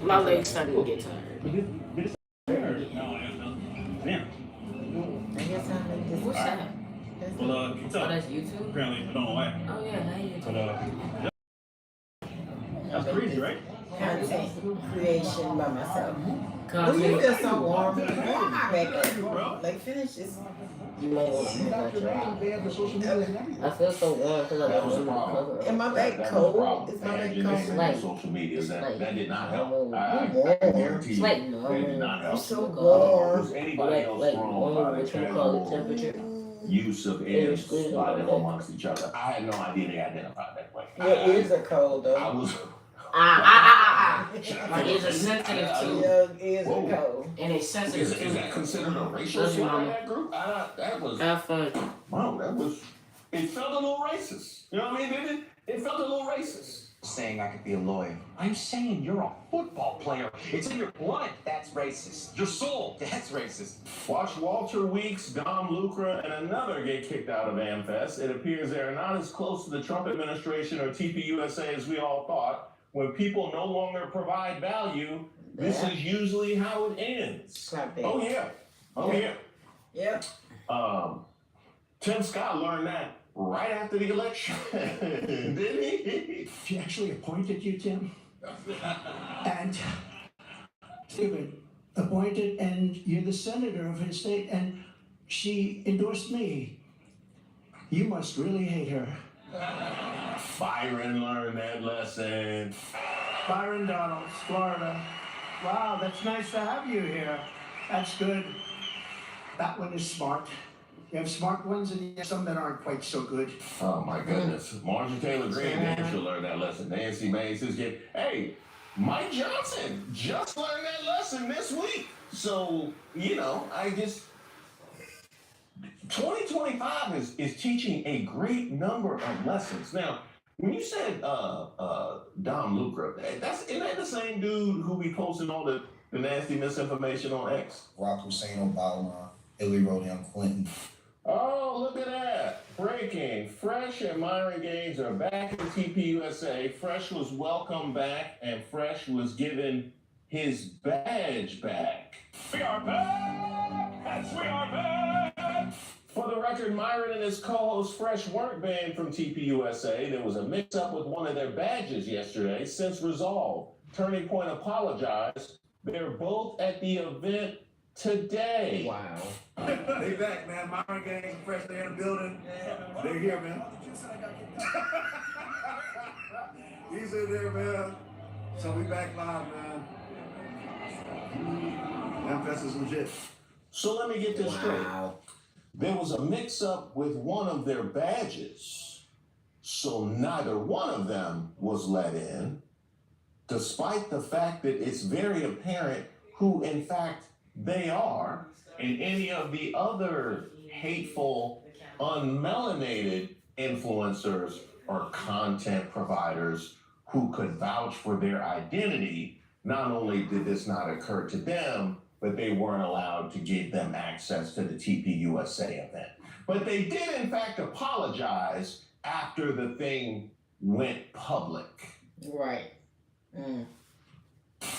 My legs starting to get tired. Damn. I guess I'll make this. What's that? Well, pizza. Oh, that's YouTube? Apparently, I don't know why. Oh, yeah, hey, But, YouTube. that's crazy, right? Content creation by myself. Oh, you Content. feel so warm. Back up. Like, finish this. You might want to I feel so warm because I was in the cover. Am my back cold? Is my back cold? Slight. Social media that did not help. Normal. I guarantee you, Slight it did normal. not help. I'm so Was warm. anybody Like, else like wrong normal, about what you call it, casual temperature. use of Yeah, ends squeeze by them them like amongst each other? I had no idea they identified that way. Your ears are cold, I though. was. My ears are sensitive too. Your ears are cold. And it's sensitive Is that too. considered a racial Love you, slur in mama. that group? That was. Have fun. Wow, that was. It felt a little racist. You know what I mean? It felt a little racist. Saying I could be a lawyer. I'm saying you're a football player. It's in your blood. That's racist. Your soul. That's racist. Watch Walter Weeks, Dom Lucra, and another get kicked out of AmFest. It appears they are not as close to the Trump administration or TPUSA as we all thought. When people no longer provide value, this is usually how it ends. Oh yeah. Oh yeah. Yep. Tim Scott learned that right after the election, didn't he? She actually appointed you, Tim? And Stephen appointed, and you're the senator of his state, and she endorsed me. You must really hate her. Byron learned that lesson. Byron Donalds, Florida. Wow, that's nice to have you here. That's good. That one is smart. You have smart ones and you have some that aren't quite so good. Oh my goodness. Marjorie Taylor Greene, damn sure learned that lesson. Nancy Mace is getting, hey, Mike Johnson just learned that lesson this week. So, you know, 2025 is teaching a great number of lessons. Now, when you said Dom Lucra, isn't that the same dude who be posting all the nasty misinformation on X? Barack Hussein Obama, Hillary Rodham Clinton. Oh, look at that. Breaking. Fresh and Myron Gaines are back in TPUSA. Fresh was welcomed back, and Fresh was given his badge back. We are back! Yes, we are back! For the record, Myron and his co-host Fresh weren't banned from TPUSA. There was a mix-up with one of their badges yesterday. Since resolved, Turning Point apologized. They're both at the event today. Wow. They back, man. Myron Gaines and Fresh, they in the building. They're here, man. He's in there, man. So we back live, man. AmFest is legit. So let me get this straight. Wow. There was a mix-up with one of their badges, so neither one of them was let in, despite the fact that it's very apparent who, in fact, they are, and any of the other hateful, unmelanated influencers or content providers who could vouch for their identity. Not only did this not occur to them, but they weren't allowed to give them access to the TPUSA event. But they did, in fact, apologize after the thing went public. Right. Mm.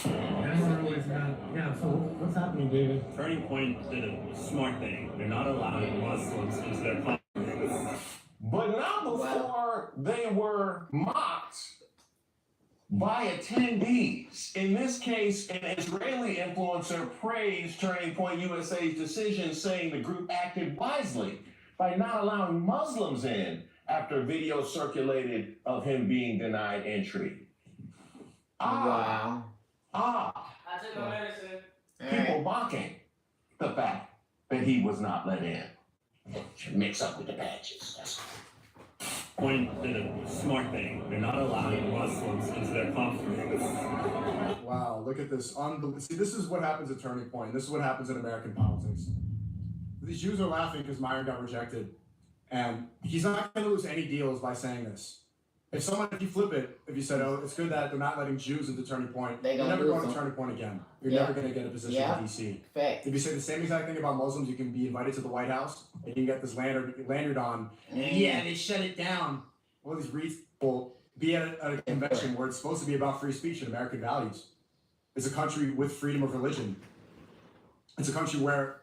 Yeah, so what's happening, David? Turning Point did a smart thing. They're not allowing Muslims into their conference. But not before they were mocked by attendees. In this case, an Israeli influencer praised Turning Point USA's decision, saying the group acted wisely by not allowing Muslims in after video circulated of him being denied entry. Wow. I took my medicine. People mocking the fact that he was not let in. Mix up with the badges. That's Point did a smart thing. They're not allowing Muslims into their conference. Wow, look at this. See, this is what happens at Turning Point. This is what happens in American politics. These Jews are laughing because Myron got rejected. And he's not going to lose any deals by saying this. If you flip it, if you said, oh, it's good that they're not letting Jews into Turning Point, you're never going to Turning Point again. You're never going to get a position in D.C. Fact. If you say the same exact thing about Muslims, you can be invited to the White House, and you can get this lanyard on. And yeah, they shut it down. All these reads will be at a convention where it's supposed to be about free speech and American values. It's a country with freedom of religion. It's a country where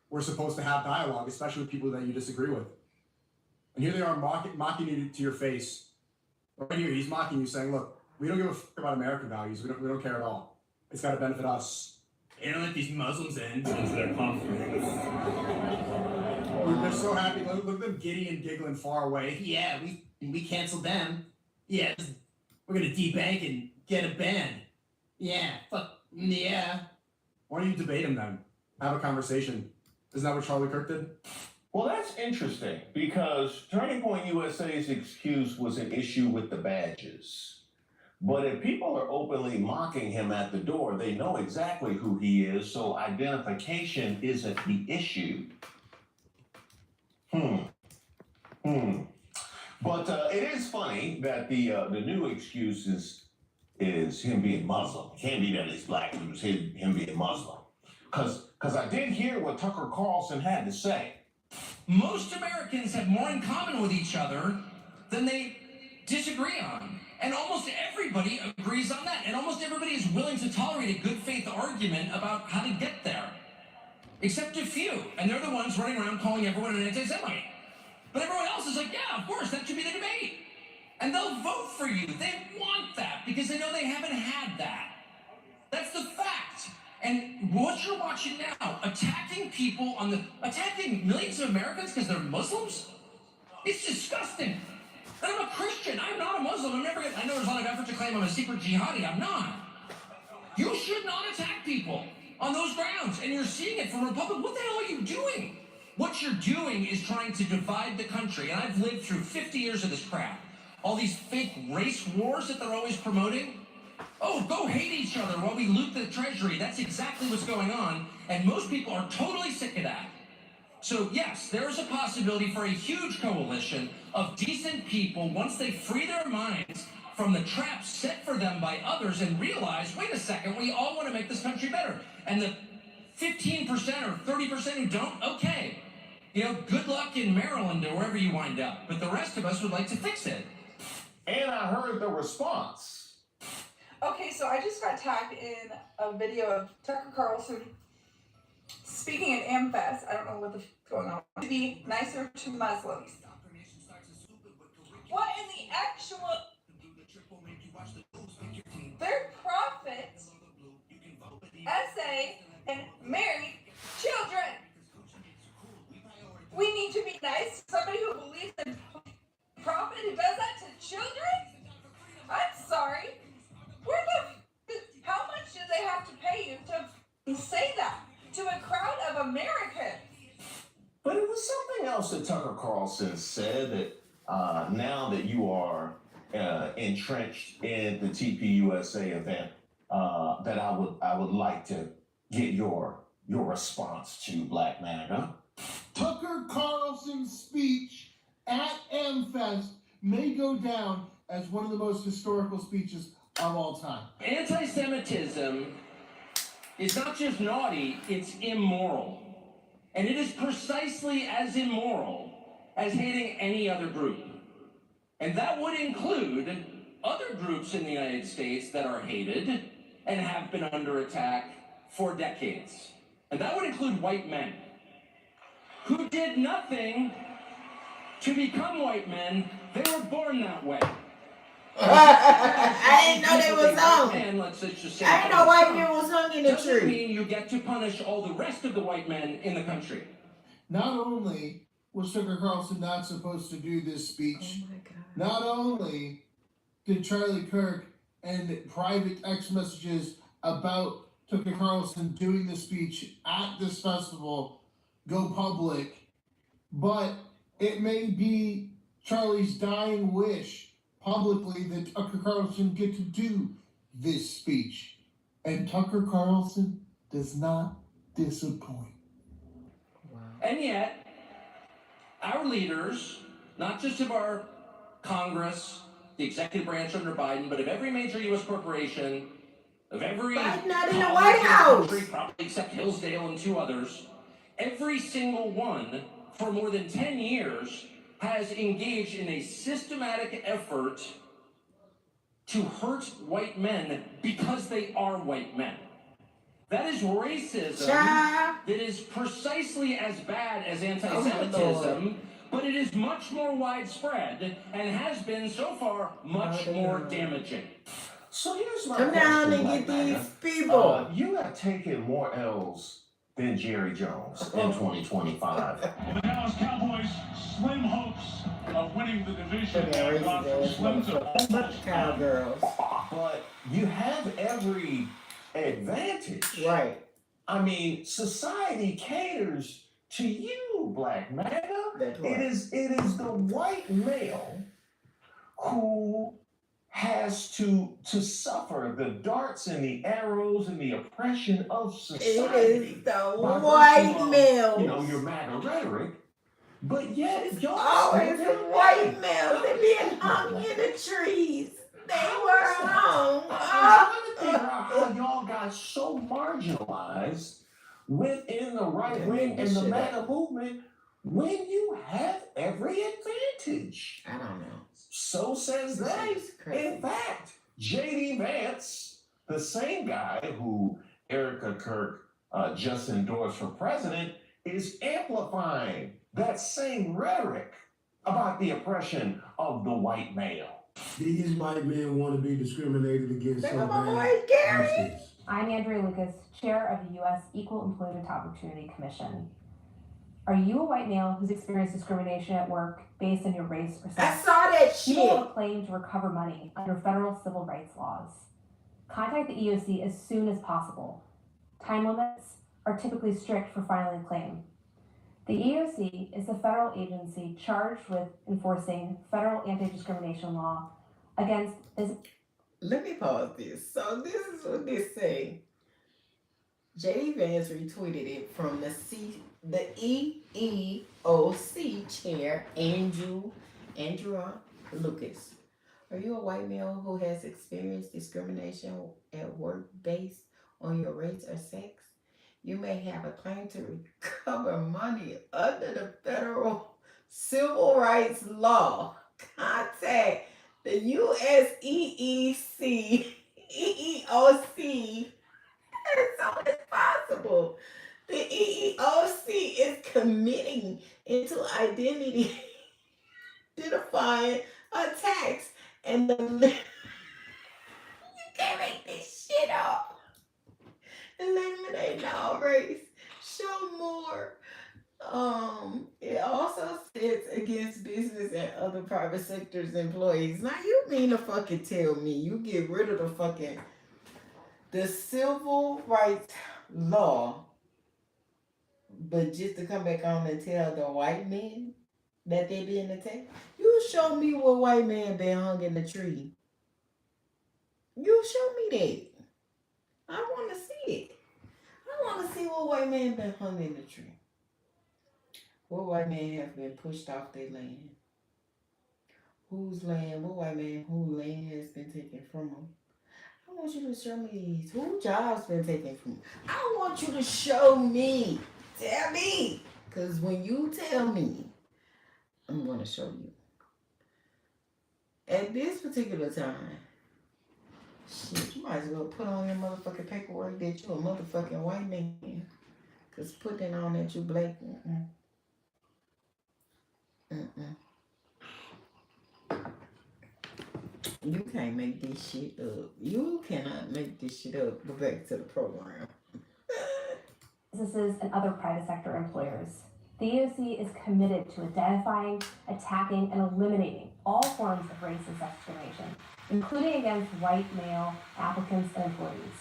we're supposed to have dialogue, especially with people that you disagree with. And here they are mocking you to your face. Right here, he's mocking you, saying, look, we don't give a fuck about American values. We don't care at all. It's got to benefit us. They don't let these Muslims in into their conference. They're so happy. Look at them giddy and giggling far away. Yeah, we canceled them. Yeah, we're gonna debank and get a ban. Yeah, fuck, yeah. Why don't you debate him then? Have a conversation. Isn't that what Charlie Kirk did? Well, that's interesting because Turning Point USA's excuse was an issue with the badges. But if people are openly mocking him at the door, they know exactly who he is, so identification isn't the issue. But it is funny that the new excuse is him being Muslim. It can't be that he's black, it was him being Muslim. Because I did hear what Tucker Carlson had to say. Most Americans have more in common with each other than they disagree on. And almost everybody agrees on that. And almost everybody is willing to tolerate a good faith argument about how to get there. Except a few. And they're the ones running around calling everyone an anti-Semite. But everyone else is like, yeah, of course, that should be the debate. And they'll vote for you. They want that because they know they haven't had that. That's the fact. And what you're watching now, attacking millions of Americans because they're Muslims, it's disgusting. And I'm a Christian. I'm not a Muslim. I know there's a lot of effort to claim I'm a secret jihadi. I'm not. You should not attack people on those grounds. And you're seeing it from Republicans. What the hell are you doing? What you're doing is trying to divide the country. And I've lived through 50 years of this crap. All these fake race wars that they're always promoting. Oh, go hate each other while we loot the treasury. That's exactly what's going on. And most people are totally sick of that. So yes, there is a possibility for a huge coalition of decent people once they free their minds from the traps set for them by others and realize, wait a second, we all want to make this country better. And the 15% or 30% who don't, okay. Good luck in Maryland or wherever you wind up. But the rest of us would like to fix it. And I heard the response. Okay, so I just got tagged in a video of Tucker Carlson speaking at AmFest. I don't know what the f*** is going on. To be nicer to Muslims. What in the actual... Their prophet, essay, and married children. We need to be nice to somebody who believes in prophet who does that to children? I'm sorry. How much do they have to pay you to say that to a crowd of Americans? But it was something else that Tucker Carlson said that now that you are entrenched in the TPUSA event, that I would like to get your response to, Black MAGA. Tucker Carlson's speech at AmFest may go down as one of the most historical speeches of all time. Anti-Semitism is not just naughty, it's immoral. And it is precisely as immoral as hating any other group. And that would include other groups in the United States that are hated and have been under attack for decades. And that would include white men who did nothing to become white men. They were born that way. I didn't know they was hung. And let's just say I didn't know white men was hung in a doesn't tree. mean you get to punish all the rest of the white men in the country. Not only was Tucker Carlson not supposed to do this speech, not only did Charlie Kirk and private text messages about Tucker Carlson doing the speech at this festival go public, but it may be Charlie's dying wish publicly that Tucker Carlson get to do this speech. And Tucker Carlson does not disappoint. Wow. And yet, our leaders, not just of our Congress, the executive branch under Biden, but of every major U.S. corporation, of every Biden not in the White House, country, probably except Hillsdale and two others, every single one for more than 10 years has engaged in a systematic effort to hurt white men because they are white men. That is racism that is precisely as bad as anti-Semitism, but it is much more widespread and has been so far much more damaging. So here's my Come question, down and Black get these man. people. You have taken more L's than Jerry Jones in 2025. The Dallas Cowboys' slim hopes of winning the division Yeah, have gone from slim to Fuck the cowgirls. But you have every advantage. Right. I mean, society caters to you, Black man. That's right. It is the white male who has to suffer the darts and the arrows and the oppression of society. It is the by white virtue of, male. You know, your MAGA rhetoric. But yet, y'all Always still the get white paid. males. They being hung in the trees. They were hung. I'm trying to figure out how y'all got so marginalized within the right wing and the MAGA movement when you have every advantage. I don't know. So says they. It's crazy. In fact, J.D. Vance, the same guy who Erica Kirk just endorsed for president, is amplifying that same rhetoric about the oppression of the white male. These white men want to be discriminated against so Come on, bad. Gary. I'm Andrea Lucas, Chair of the U.S. Equal Employment Opportunity Commission. Are you a white male who's experienced discrimination at work based on your race or sex? I saw that You shit. have a claim to recover money under federal civil rights laws. Contact the EEOC as soon as possible. Time limits are typically strict for filing a claim. The EEOC is the federal agency charged with enforcing federal anti-discrimination law against this. Let me pause this. So this is what they say. J.D. Vance retweeted it from the EEOC chair, Andrew Lucas. Are you a white male who has experienced discrimination at work based on your race or sex? You may have a claim to recover money under the federal civil rights law. Contact the USEEOC as soon as possible. The EEOC is committing into identifying attacks and the you can't make this shit up. Eliminating all race. Show more. It also sits against business and other private sectors employees. Now you mean to fucking tell me you get rid of the civil rights law, but just to come back on and tell the white men that they being attacked? You show me what white man been hung in the tree. You show me that. I want to see it. I want to see what white man been hung in the tree. What white man have been pushed off their land? Whose land? What white man whose land has been taken from them? I want you to show me these. Whose jobs been taken from them? I want you to show me. Tell me. Because when you tell me, I'm going to show you. At this particular time, shit, you might as well put on your motherfucking paperwork that you a motherfucking white man. Because putting on that you black, You can't make this shit up. You cannot make this shit up. Go back to the program. Businesses and other private sector employers. The EEOC is committed to identifying, attacking, and eliminating all forms of race and sex discrimination, including against white male applicants and employees.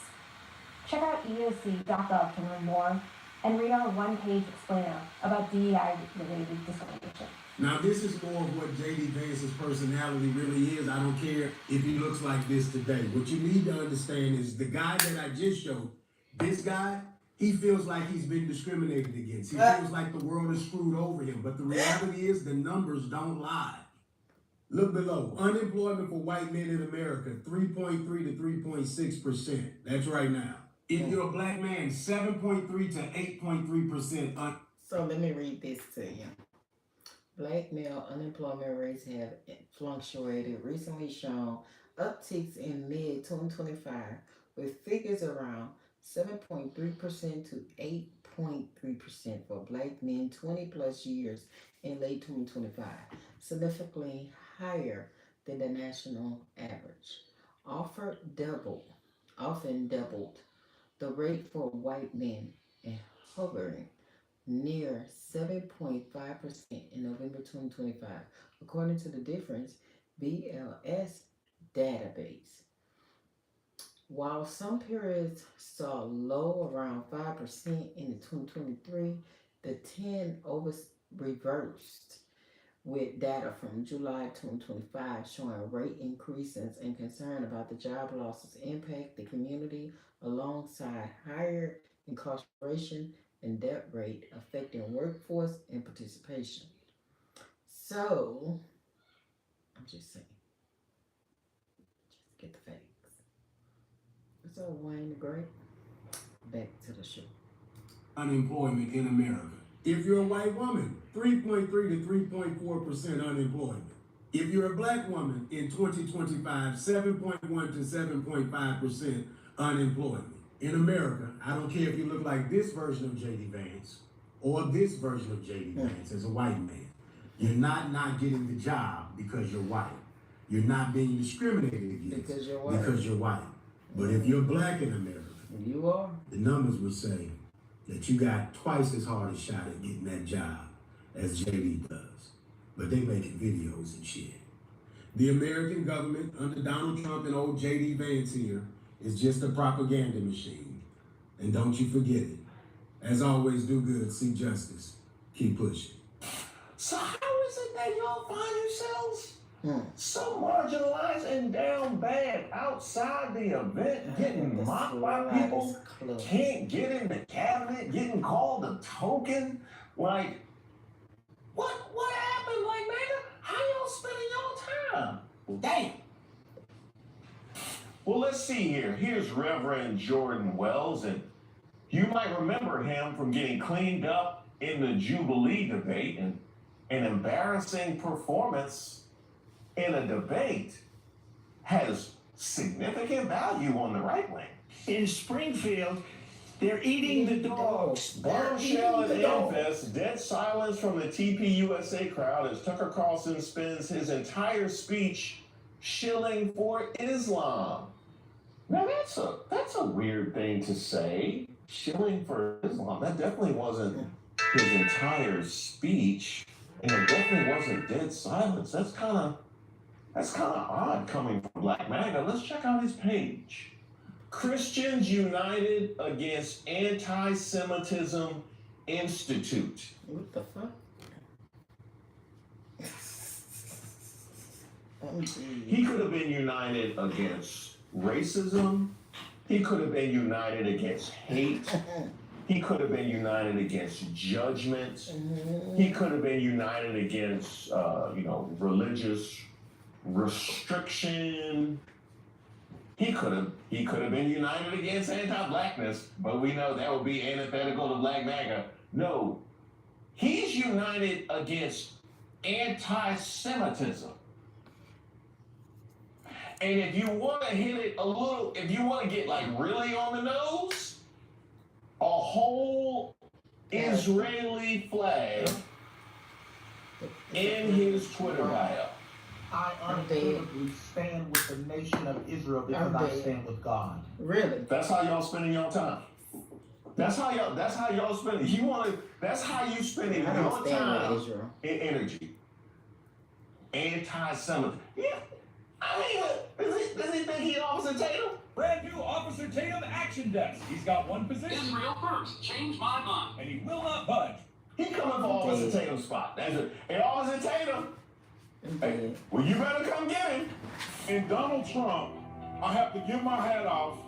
Check out EEOC.gov to learn more and read our one-page explainer about DEI-related discrimination. Now, this is more of what J.D. Vance's personality really is. I don't care if he looks like this today. What you need to understand is the guy that I just showed, this guy, he feels like he's been discriminated against. He feels like the world is screwed over him. But the reality is the numbers don't lie. Look below. Unemployment for white men in America, 3.3 to 3.6%. That's right now. If you're a black man, 7.3 to 8.3%. So let me read this to you. Black male unemployment rates have fluctuated, recently shown upticks in mid 2025, with figures around 7.3% to 8.3% for black men 20 plus years in late 2025, significantly higher than the national average. Often doubled the rate for white men and hovering near 7.5% in November 2025, according to the Difference BLS database. While some periods saw low around 5% in 2023, the 10 reversed with data from July 2025 showing rate increases and concern about the job losses impact the community alongside higher incarceration and debt rate affecting workforce and participation. So, I'm just saying, just get the facts. What's up, Wayne the Great? Back to the show. Unemployment in America. If you're a white woman, 3.3 to 3.4% unemployment. If you're a black woman in 2025, 7.1 to 7.5% unemployment. In America, I don't care if you look like this version of JD Vance or this version of JD Vance as a white man. You're not getting the job because you're white. You're not being discriminated against because you're white. But if you're black in America, you are. The numbers would say that you got twice as hard a shot at getting that job as JD does. But they making videos and shit. The American government under Donald Trump and old JD Vance here is just a propaganda machine. And don't you forget it. As always, do good, seek justice, keep pushing. So how is it that y'all find yourselves so marginalized and down bad outside the event, getting mocked by people, can't get in the cabinet, getting called a token? Like, what happened? Like, man, how y'all spending your time? Damn. Well, let's see here. Here's Reverend Jordan Wells, and you might remember him from getting cleaned up in the Jubilee debate and an embarrassing performance in a debate has significant value on the right wing. In Springfield, they're eating the dogs. Bombshell and Amfest, dead silence from the TPUSA crowd as Tucker Carlson spends his entire speech shilling for Islam. Now that's a weird thing to say, shilling for Islam. That definitely wasn't his entire speech, and it definitely wasn't dead silence. That's kind of odd coming from Black MAGA. Let's check out his page. Christians United Against Anti-Semitism Institute. What the fuck? He could have been united against racism. He could have been united against hate. He could have been united against judgment. He could have been united against, religious restriction. He could have been united against anti-blackness, but we know that would be antithetical to Black MAGA. No, he's united against anti-Semitism. And if you want to hit it a little, if you want to get like really on the nose, a whole Israeli flag in his Twitter bio. I unequivocally stand with the nation of Israel because I stand with God. Really? That's how y'all spending your time. That's how y'all spending. That's how you spending your time and energy. Anti-Semitism. Yeah. I mean, does he think he's Officer Tatum? Brand new Officer Tatum action desk. He's got one position. Israel first. Change my mind. And he will not budge. He coming for Officer Tatum's spot. That's it. Hey, Officer Tatum. Hey, well, you better come get him. And Donald Trump, I have to give my hat off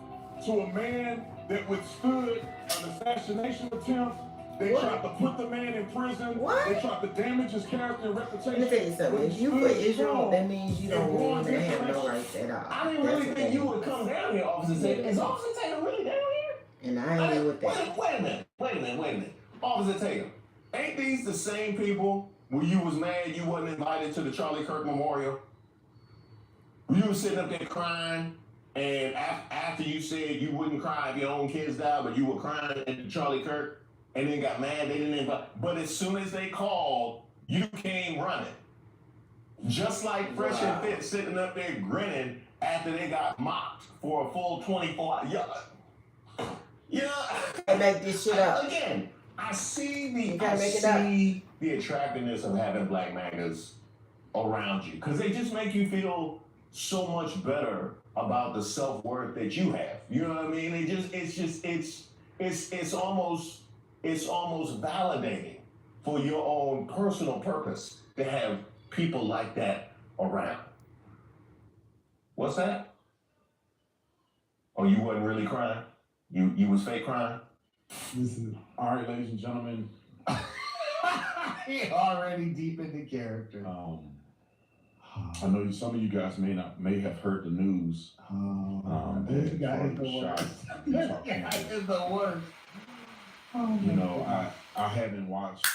to a man that withstood an assassination attempt. They tried to put the man in prison. They tried to damage his character and reputation. Let me tell you something. If you put Israel, that means you don't want to have no rights at all. I didn't really think you would come down here, Officer Tatum. Is Officer Tatum really down here? And I ain't with that. Wait a minute. Officer Tatum, ain't these the same people when you was mad you wasn't invited to the Charlie Kirk Memorial? You was sitting up there crying, and after you said you wouldn't cry if your own kids died, but you were crying at Charlie Kirk, and then got mad they didn't invite. But as soon as they called, you came running. Just like Fresh and Fit sitting up there grinning after they got mocked for a full 24 hours. Yeah. I make this shit up. Again, I see the the attractiveness of having black MAGAs around you, because they just make you feel so much better about the self-worth that you have. You know what I mean? It's almost validating for your own personal purpose to have people like that around. What's that? Oh, you wasn't really crying? You was fake crying? Listen, all right, ladies and gentlemen. He already deep into character. I know some of you guys may have heard the news. This guy is the worst. This guy is the worst. You know, I haven't watched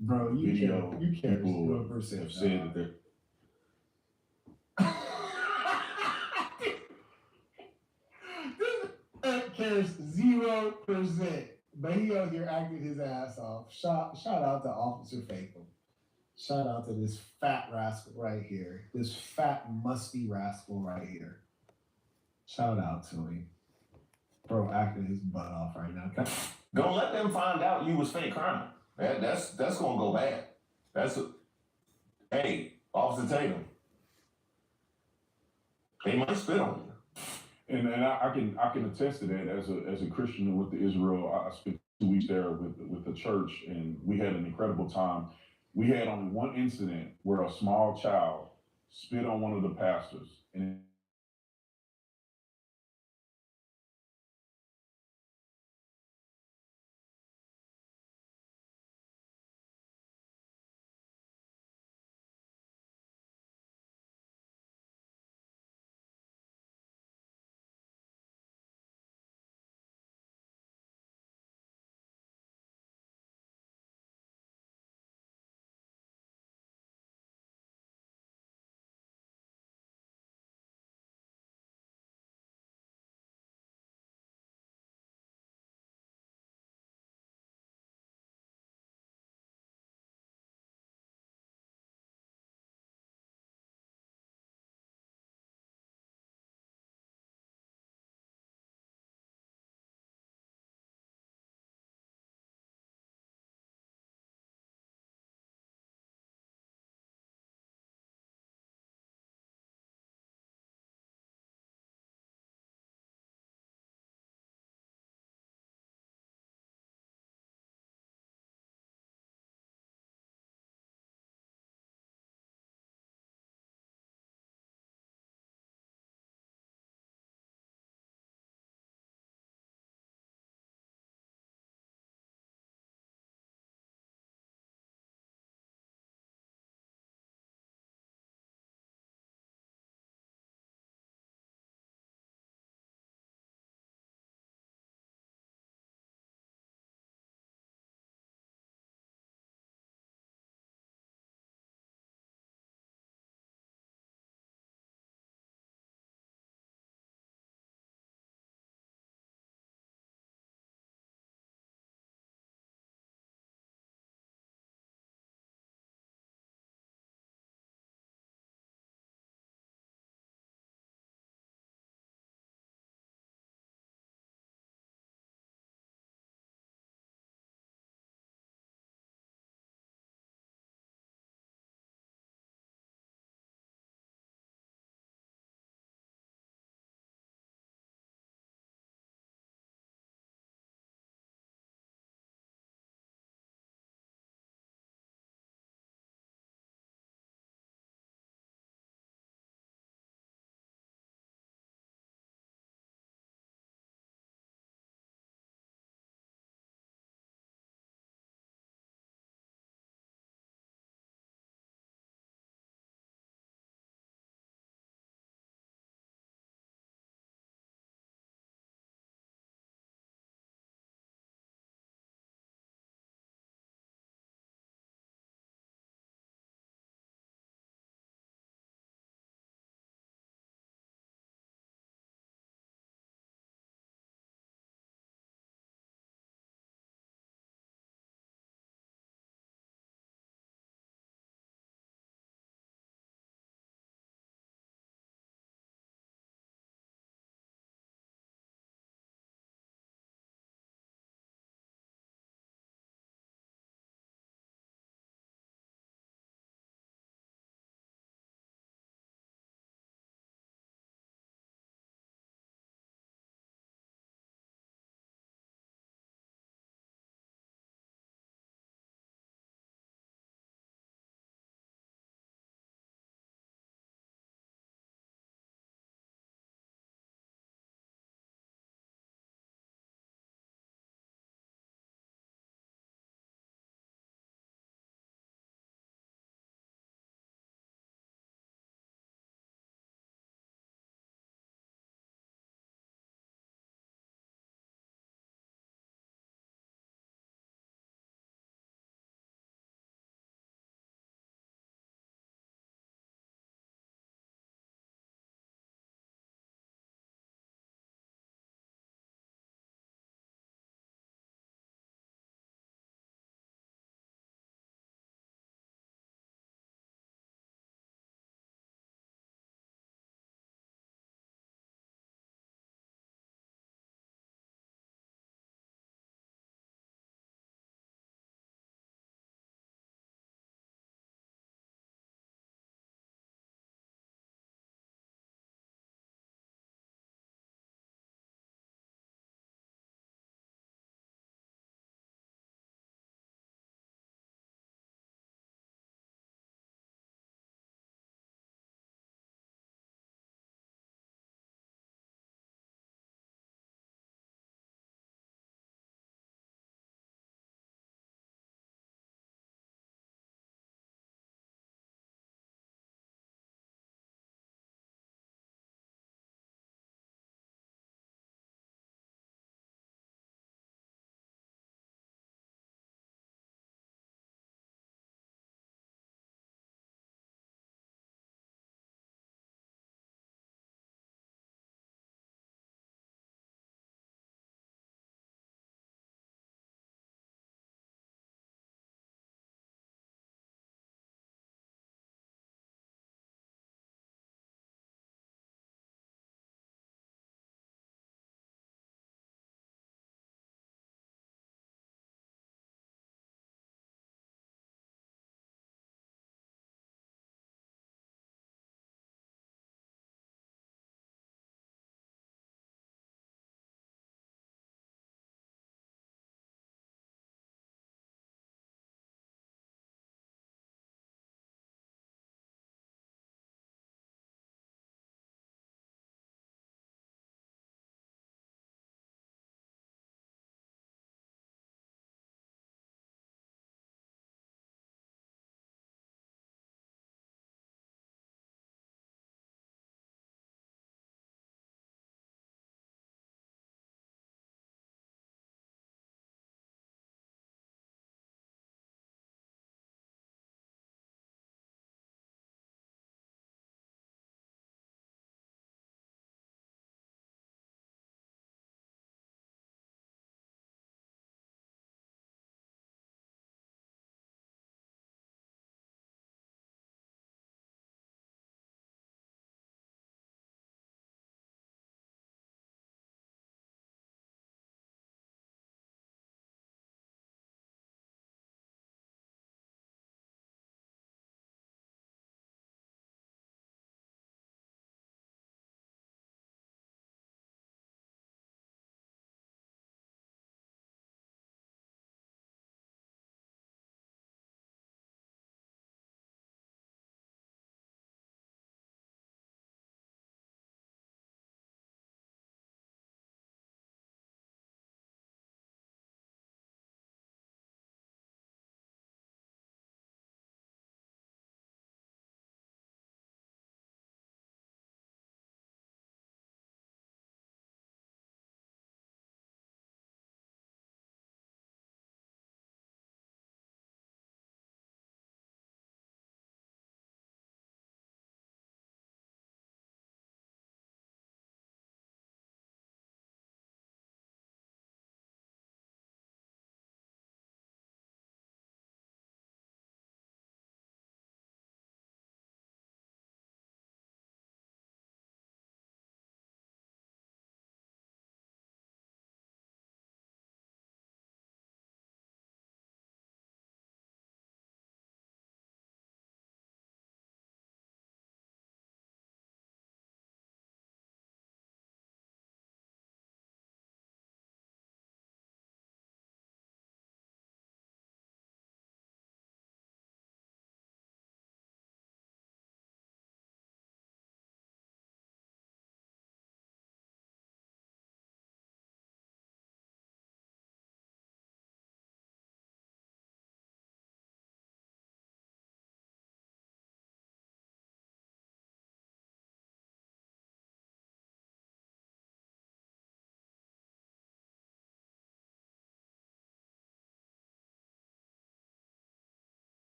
video. People have said that cares 0%, but he out here acting his ass off. Shout out to Officer Faithful. Shout out to this fat rascal right here. This fat musty rascal right here. Shout out to him. Bro, acting his butt off right now. Don't let them find out you was fake crying. That's gonna go bad. Hey, Officer Tatum. They might spit on you. And I can attest to that as a Christian with the Israel. I spent 2 weeks there with the church, and we had an incredible time. We had only one incident where a small child spit on one of the pastors, and